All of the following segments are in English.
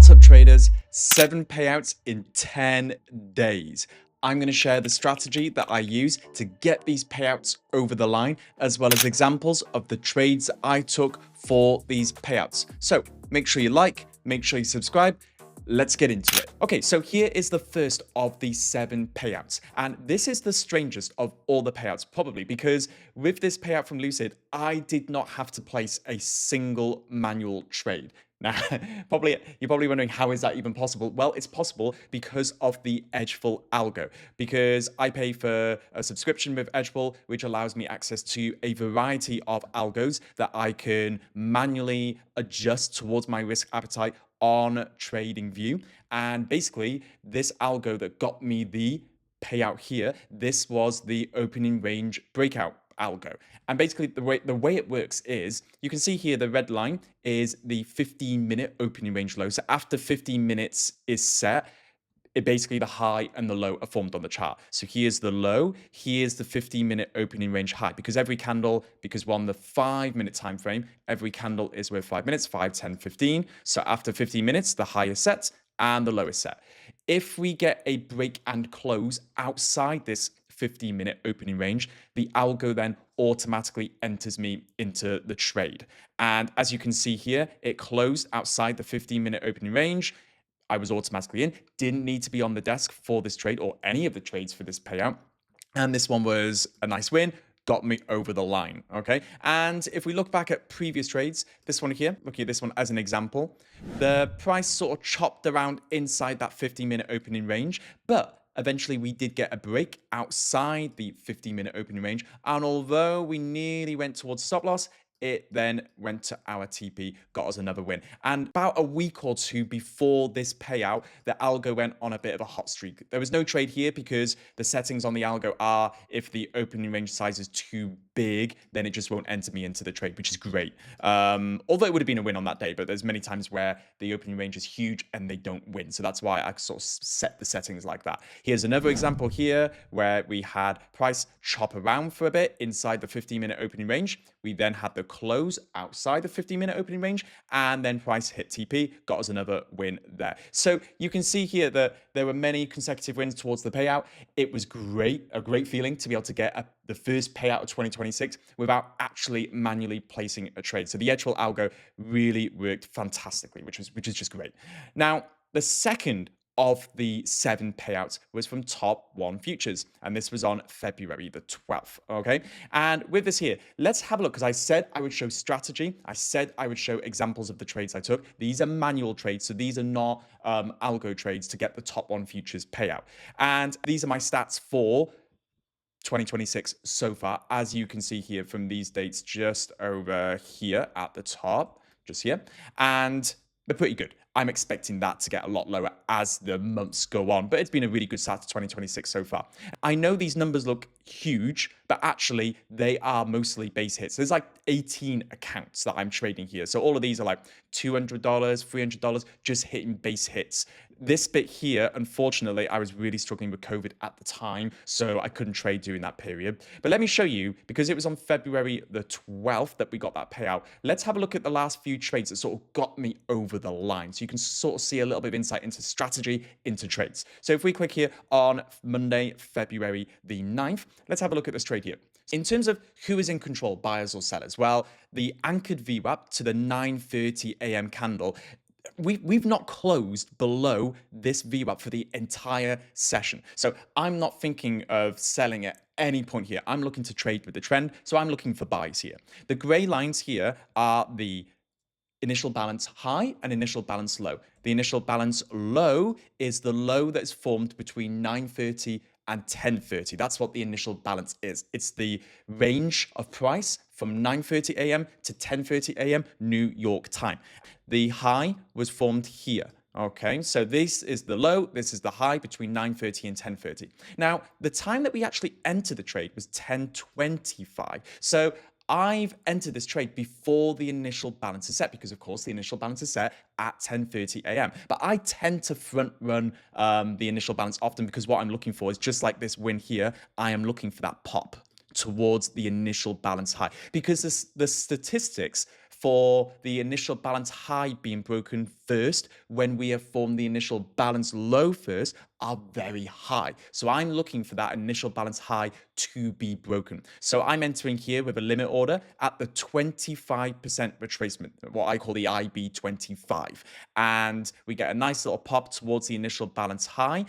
What's up, traders? 7 payouts in 10 days. I'm going to share the strategy that I use to get these payouts over the line, as well as examples of the trades I took for these payouts. So make sure you like, make sure you subscribe. Let's get into it. Okay, so here is the first of the 7 payouts. And this is the strangest of all the payouts, probably, because with this payout from Lucid, I did not have to place a single manual trade. Now, you're probably wondering, how is that even possible? Well, it's possible because of the Edgeful algo, because I pay for a subscription with Edgeful, which allows me access to a variety of algos that I can manually adjust towards my risk appetite on TradingView. And basically, this algo that got me the payout here, this was the opening range breakout algo. And basically the way it works is, you can see here the red line is the 15-minute opening range low. So after 15 minutes is set, basically the high and the low are formed on the chart. So here's the low, here's the 15-minute opening range high, because every candle, because we're on the 5-minute time frame, every candle is worth 5 minutes, 5, 10, 15. So after 15 minutes, the high is set and the low is set. If we get a break and close outside this 15-minute opening range, the algo then automatically enters me into the trade. And as you can see here, it closed outside the 15-minute opening range. I was automatically in, didn't need to be on the desk for this trade or any of the trades for this payout. And this one was a nice win, got me over the line, okay? And if we look back at previous trades, this one here, look at this one as an example, the price sort of chopped around inside that 15-minute opening range, but eventually we did get a break outside the 15-minute opening range. And although we nearly went towards stop loss, it then went to our TP, got us another win. And about a week or two before this payout, the algo went on a bit of a hot streak. There was no trade here because the settings on the algo are, if the opening range size is too big, then it just won't enter me into the trade, which is great. Although it would have been a win on that day, but there's many times where the opening range is huge and they don't win. So that's why I sort of set the settings like that. Here's another example here where we had price chop around for a bit inside the 15-minute opening range. We then had the close outside the 15-minute opening range, and then price hit TP, got us another win there. So you can see here that there were many consecutive wins towards the payout. It was great, a great feeling to be able to get the first payout of 2026 without actually manually placing a trade. So the Edgeful algo really worked fantastically, which is just great. Now, the second of the 7 payouts was from Top 1 Futures, and this was on February the 12th, okay? And with this here, let's have a look, because I said I would show strategy. I said I would show examples of the trades I took. These are manual trades, so these are not algo trades to get the Top 1 Futures payout. And these are my stats for 2026 so far, as you can see here from these dates just over here at the top, just here, and they're pretty good. I'm expecting that to get a lot lower as the months go on, but it's been a really good start to 2026 so far. I know these numbers look huge, but actually they are mostly base hits. There's like 18 accounts that I'm trading here. So all of these are like $200, $300, just hitting base hits. This bit here, unfortunately, I was really struggling with COVID at the time, so I couldn't trade during that period. But let me show you, because it was on February the 12th that we got that payout. Let's have a look at the last few trades that sort of got me over the line, so you can sort of see a little bit of insight into strategy, into trades. So if we click here on Monday, February the 9th, let's have a look at this trade here. In terms of who is in control, buyers or sellers, well, the anchored VWAP to the 9:30 a.m. candle, we've not closed below this VWAP for the entire session. So I'm not thinking of selling at any point here. I'm looking to trade with the trend, so I'm looking for buys here. The gray lines here are the initial balance high and initial balance low. The initial balance low is the low that's formed between 9:30 and 10:30. That's what the initial balance is. It's the range of price from 9:30 a.m. to 10:30 a.m. New York time. The high was formed here. Okay, so this is the low, this is the high between 9:30 and 10:30. Now, the time that we actually entered the trade was 10:25. So I've entered this trade before the initial balance is set, because of course the initial balance is set at 10:30 a.m. But I tend to front run the initial balance often, because what I'm looking for is, just like this win here, I am looking for that pop towards the initial balance high, because the statistics for the initial balance high being broken first when we have formed the initial balance low first are very high. So I'm looking for that initial balance high to be broken. So I'm entering here with a limit order at the 25% retracement, what I call the IB25. And we get a nice little pop towards the initial balance high.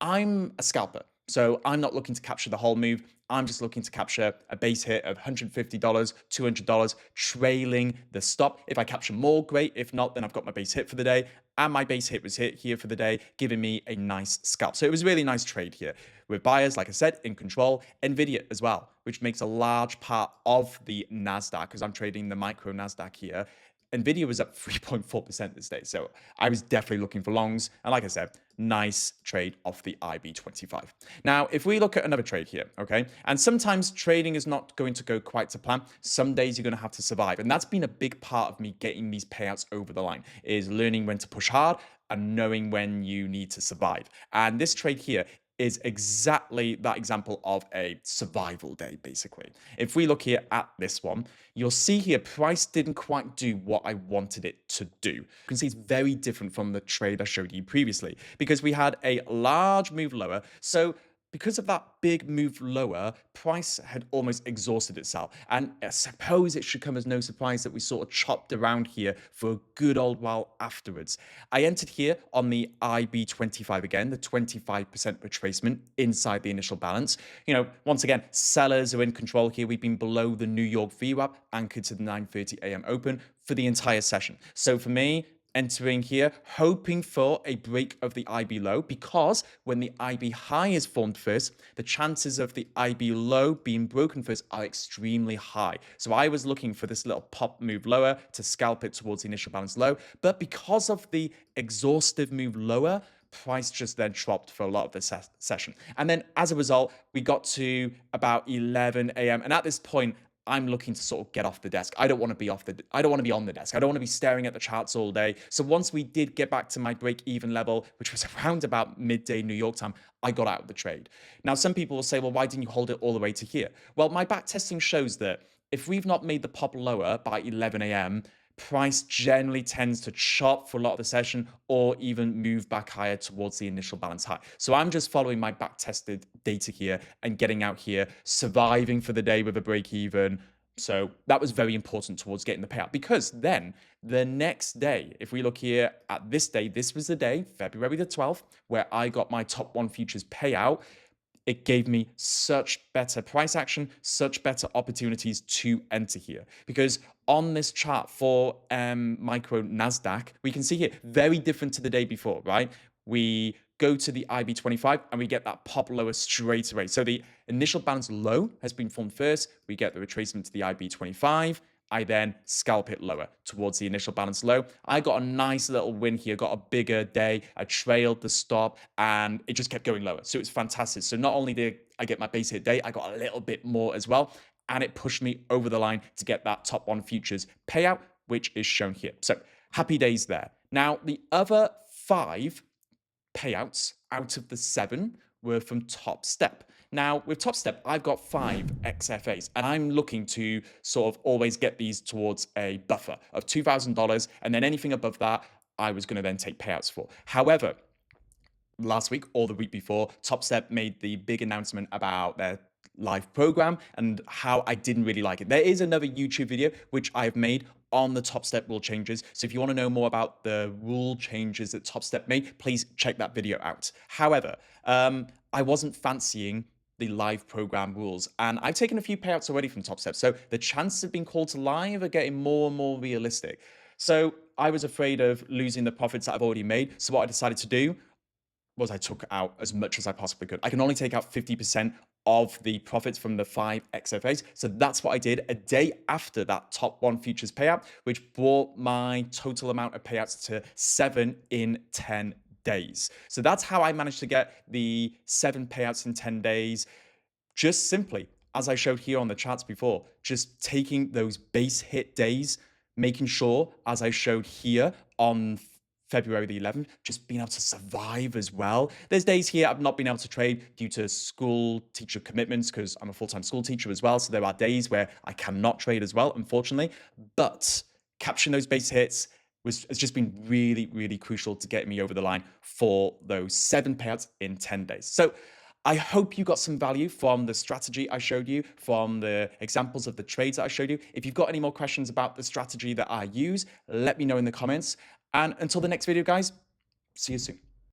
I'm a scalper, so I'm not looking to capture the whole move. I'm just looking to capture a base hit of $150, $200, trailing the stop. If I capture more, great. If not, then I've got my base hit for the day. And my base hit was hit here for the day, giving me a nice scalp. So it was a really nice trade here with buyers, like I said, in control. NVIDIA as well, which makes a large part of the NASDAQ, because I'm trading the micro NASDAQ here. NVIDIA was up 3.4% this day. So I was definitely looking for longs. And like I said, nice trade off the IB25. Now, if we look at another trade here, okay, and sometimes trading is not going to go quite to plan. Some days you're going to have to survive. And that's been a big part of me getting these payouts over the line, is learning when to push hard and knowing when you need to survive. And this trade here is exactly that example of a survival day, basically. If we look here at this one, you'll see here price didn't quite do what I wanted it to do. You can see it's very different from the trade I showed you previously because we had a large move lower. So because of that big move lower, price had almost exhausted itself. And I suppose it should come as no surprise that we sort of chopped around here for a good old while afterwards. I entered here on the IB25 again, the 25% retracement inside the initial balance. You know, once again, sellers are in control here. We've been below the New York VWAP, anchored to the 9:30 a.m. open for the entire session. So for me, entering here, hoping for a break of the IB low, because when the IB high is formed first, the chances of the IB low being broken first are extremely high. So I was looking for this little pop move lower to scalp it towards the initial balance low, but because of the exhaustive move lower, price just then dropped for a lot of the session. And then as a result, we got to about 11 a.m. And at this point, I'm looking to sort of get off the desk. I don't want to be I don't want to be on the desk. I don't want to be staring at the charts all day. So once we did get back to my break even level, which was around about midday New York time, I got out of the trade. Now, some people will say, well, why didn't you hold it all the way to here? Well, my back testing shows that if we've not made the pop lower by 11 a.m., price generally tends to chop for a lot of the session or even move back higher towards the initial balance high. So I'm just following my back tested data here and getting out here, surviving for the day with a break even. So that was very important towards getting the payout, because then the next day, if we look here at this day, this was the day, February the 12th, where I got my top one futures payout. It gave me such better price action, such better opportunities to enter here. Because on this chart for micro NASDAQ, we can see here, very different to the day before, right? We go to the IB25 and we get that pop lower straight away. So the initial balance low has been formed first. We get the retracement to the IB25. I then scalp it lower towards the initial balance low. I got a nice little win here, got a bigger day. I trailed the stop and it just kept going lower. So it was fantastic. So not only did I get my base hit day, I got a little bit more as well. And it pushed me over the line to get that top one futures payout, which is shown here. So happy days there. Now, the other 5 payouts out of the 7 were from Top Step. Now, with Top Step, I've got 5 XFAs, and I'm looking to sort of always get these towards a buffer of $2,000, and then anything above that, I was going to then take payouts for. However, last week or the week before, Top Step made the big announcement about their live program and how I didn't really like it. There is another YouTube video which I've made on the Top Step rule changes. So if you want to know more about the rule changes that Top Step made, please check that video out. However, I wasn't fancying the live program rules, and I've taken a few payouts already from Top Step. So the chances of being called to live are getting more and more realistic. So I was afraid of losing the profits that I've already made. So what I decided to do was I took out as much as I possibly could. I can only take out 50% of the profits from the 5 XFAs. So that's what I did a day after that top one futures payout, which brought my total amount of payouts to 7 in 10 days. So that's how I managed to get the 7 payouts in 10 days. Just simply, as I showed here on the charts before, just taking those base hit days, making sure, as I showed here on February the 11th, just being able to survive as well. There's days here I've not been able to trade due to school teacher commitments, because I'm a full-time school teacher as well. So there are days where I cannot trade as well, unfortunately. But capturing those base hits has just been really, really crucial to get me over the line for those 7 payouts in 10 days. So I hope you got some value from the strategy I showed you, from the examples of the trades that I showed you. If you've got any more questions about the strategy that I use, let me know in the comments. And until the next video, guys, see you soon.